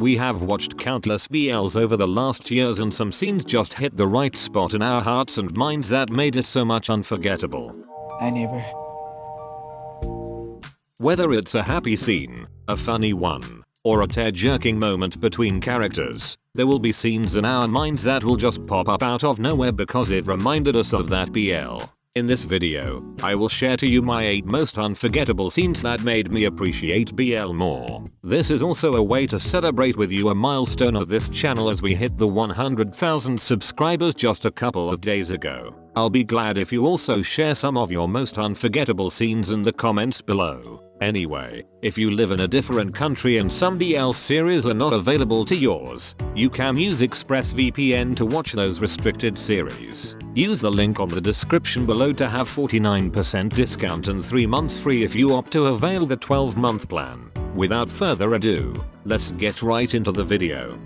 We have watched countless BLs over the last years and some scenes just hit the right spot in our hearts and minds that made it so much unforgettable. Hi, neighbor. Whether it's a happy scene, a funny one, or a tear-jerking moment between characters, there will be scenes in our minds that will just pop up out of nowhere because it reminded us of that BL. In this video, I will share to you my 8 most unforgettable scenes that made me appreciate BL more. This is also a way to celebrate with you a milestone of this channel as we hit the 100,000 subscribers just a couple of days ago. I'll be glad if you also share some of your most unforgettable scenes in the comments below. Anyway, if you live in a different country and some BL series are not available to yours, you can use ExpressVPN to watch those restricted series. Use the link on the description below to have 49% discount and 3 months free if you opt to avail the 12-month plan. Without further ado, let's get right into the video.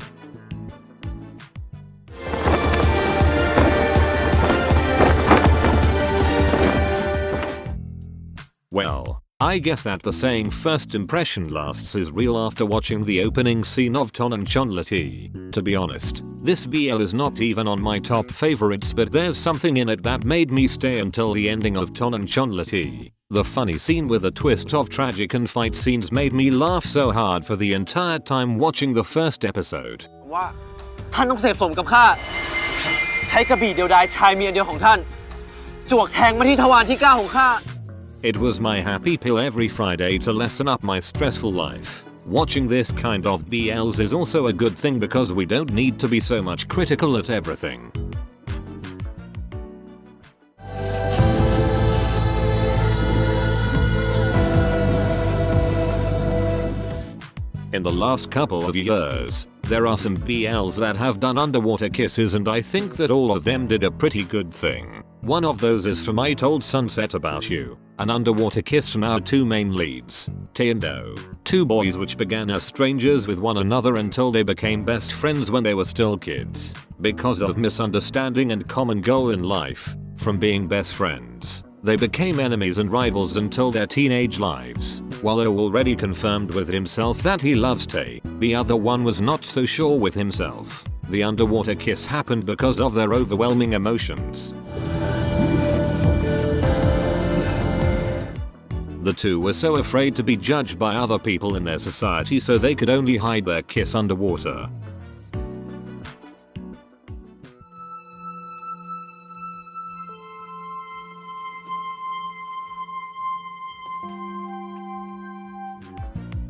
Well, I guess that the saying first impression lasts is real after watching the opening scene of Untitled. To be honest, this BL is not even on my top favorites, but there's something in it that made me stay until the ending of Untitled. The funny scene with a twist of tragic and fight scenes made me laugh so hard for the entire time watching the first episode. ว่าท่านต้องเสพสมกับข้าใช้กระบี่เดียวดายชายเมียเดียวของท่านจวกแทงมาที่ทวารที่ 9 ของข้า It was my happy pill every Friday to lessen up my stressful life. Watching this kind of BLs is also a good thing because we don't need to be so much critical at everything. In the last couple of years, there are some BLs that have done underwater kisses and I think that all of them did a pretty good thing. One of those is from I Told Sunset About You, an underwater kiss from our 2 main leads, Tae and Do, 2 boys which began as strangers with one another until they became best friends when they were still kids. Because of misunderstanding and common goal in life, from being best friends, they became enemies and rivals until their teenage lives. While Do already confirmed with himself that he loves Tae, the other one was not so sure with himself. The underwater kiss happened because of their overwhelming emotions. The 2 were so afraid to be judged by other people in their society, so they could only hide their kiss underwater.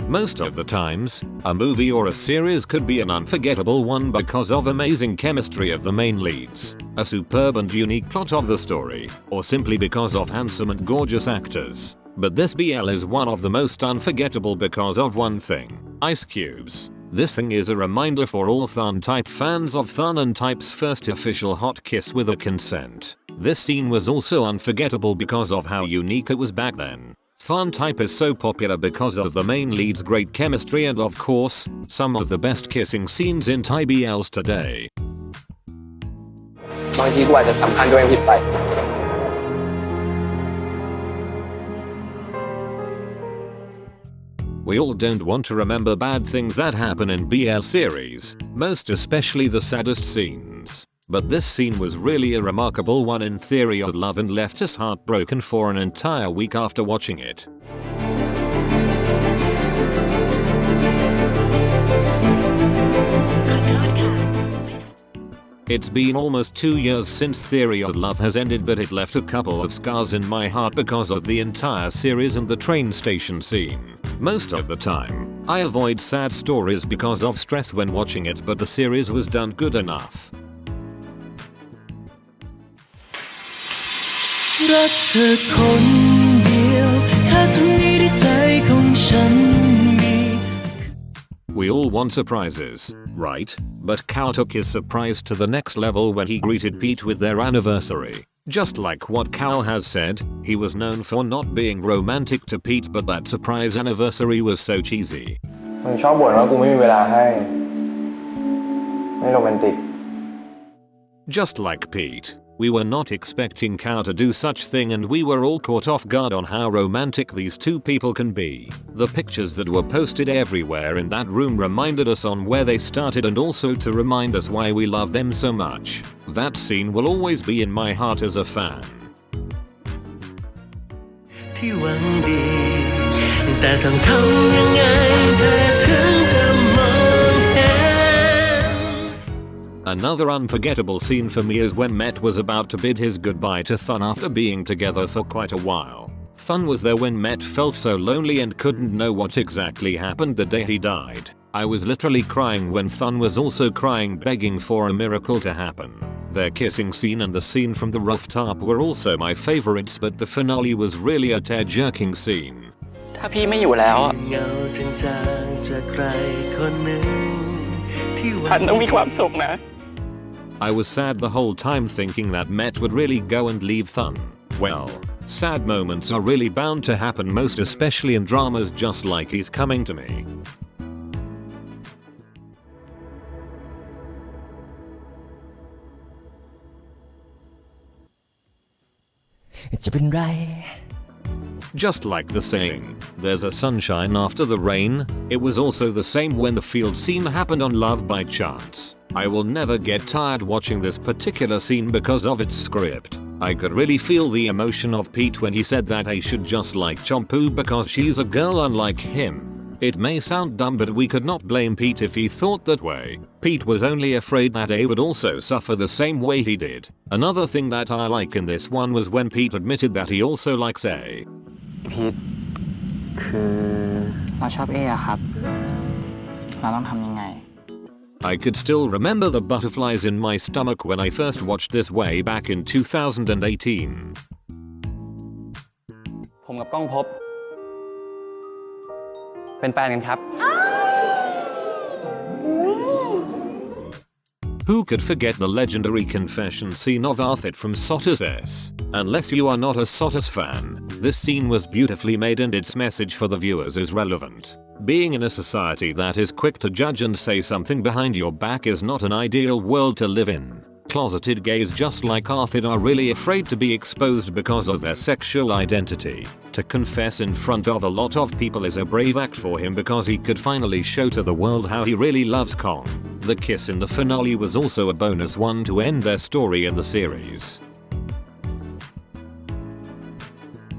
Most of the times, a movie or a series could be an unforgettable one because of amazing chemistry of the main leads, a superb and unique plot of the story, or simply because of handsome and gorgeous actors. But this BL is one of the most unforgettable because of one thing: ice cubes. This thing is a reminder for all THARNTYPE fans of THARNTYPE's first official hot kiss with a consent. This scene was also unforgettable because of how unique it was back then. THARNTYPE is so popular because of the main lead's great chemistry and of course, some of the best kissing scenes in Thai BLs today. บางทีกูอาจจะสำคัญตัวเองผิดไป We all don't want to remember bad things that happen in BL series, most especially the saddest scenes. But this scene was really a remarkable one in Theory of Love and left us heartbroken for an entire week after watching it. It's been almost 2 years since Theory of Love has ended, but it left a couple of scars in my heart because of the entire series and the train station scene. Most of the time, I avoid sad stories because of stress when watching it, but the series was done good enough. รักเธอคนเดียวแค่เท่านี้ที่ใจของฉันมี We all want surprises, right? But Kao took his surprise to the next level when he greeted Pete with their anniversary. Just like what Kao has said, he was known for not being romantic to Pete, but that surprise anniversary was so cheesy. มึงชอบบ่นว่ากูไม่มีเวลาให้ไม่โรแมนติก Just like Pete, We were not expecting Kao to do such thing and we were all caught off guard on how romantic these two people can be. The pictures that were posted everywhere in that room reminded us on where they started and also to remind us why we love them so much. That scene will always be in my heart as a fan. ที่หวังดีแต่ต้องทำยังไงเธอถึงจะมองเห็น Another unforgettable scene for me is when Met was about to bid his goodbye to Thun after being together for quite a while. Thun was there when Met felt so lonely and couldn't know what exactly happened the day he died. I was literally crying when Thun was also crying, begging for a miracle to happen. Their kissing scene and the scene from the rooftop were also my favorites, but the finale was really a tear-jerking scene. ถ้าพี่ไม่อยู่แล้วอะ เงาจางๆจากใครคนหนึ่งที่หวั พันต้องมีความสุขนะ I was sad the whole time thinking that Met would really go and leave Thun. Well, sad moments are really bound to happen, most especially in dramas, just like He's Coming to Me. จะเป็นไร Just like the saying, there's a sunshine after the rain, it was also the same when the field scene happened on Love by Chance. I will never get tired watching this particular scene because of its script. I could really feel the emotion of Pete when he said that I should just like Chompu because she's a girl unlike him. It may sound dumb, but we could not blame Pete if he thought that way. Pete was only afraid that A would also suffer the same way he did. Another thing that I like in this one was when Pete admitted that he also likes A. พีทคือเราชอบเออะครับเราต้องทำยังไง I could still remember the butterflies in my stomach when I first watched this way back in 2018. ผมกับก้องพบ เป็นแฟนกันครับ Who could forget the legendary confession scene of ARTHIT'S from SOTUSS? Unless you are not a SOTUSS fan, this scene was beautifully made and its message for the viewers is relevant. Being in a society that is quick to judge and say something behind your back is not an ideal world to live in. Closeted gays just like ARTHIT'S are really afraid to be exposed because of their sexual identity. To confess in front of a lot of people is a brave act for him because he could finally show to the world how he really loves Kong. The kiss in the finale was also a bonus one to end their story in the series.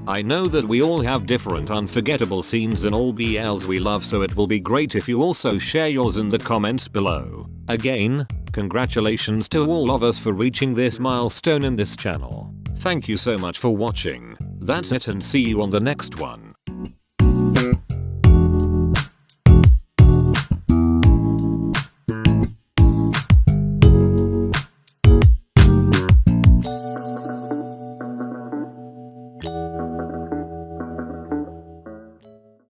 I know that we all have different unforgettable scenes and all BLs we love, so it will be great if you also share yours in the comments below. Again, congratulations to all of us for reaching this milestone in this channel. Thank you so much for watching. That's it and see you on the next one.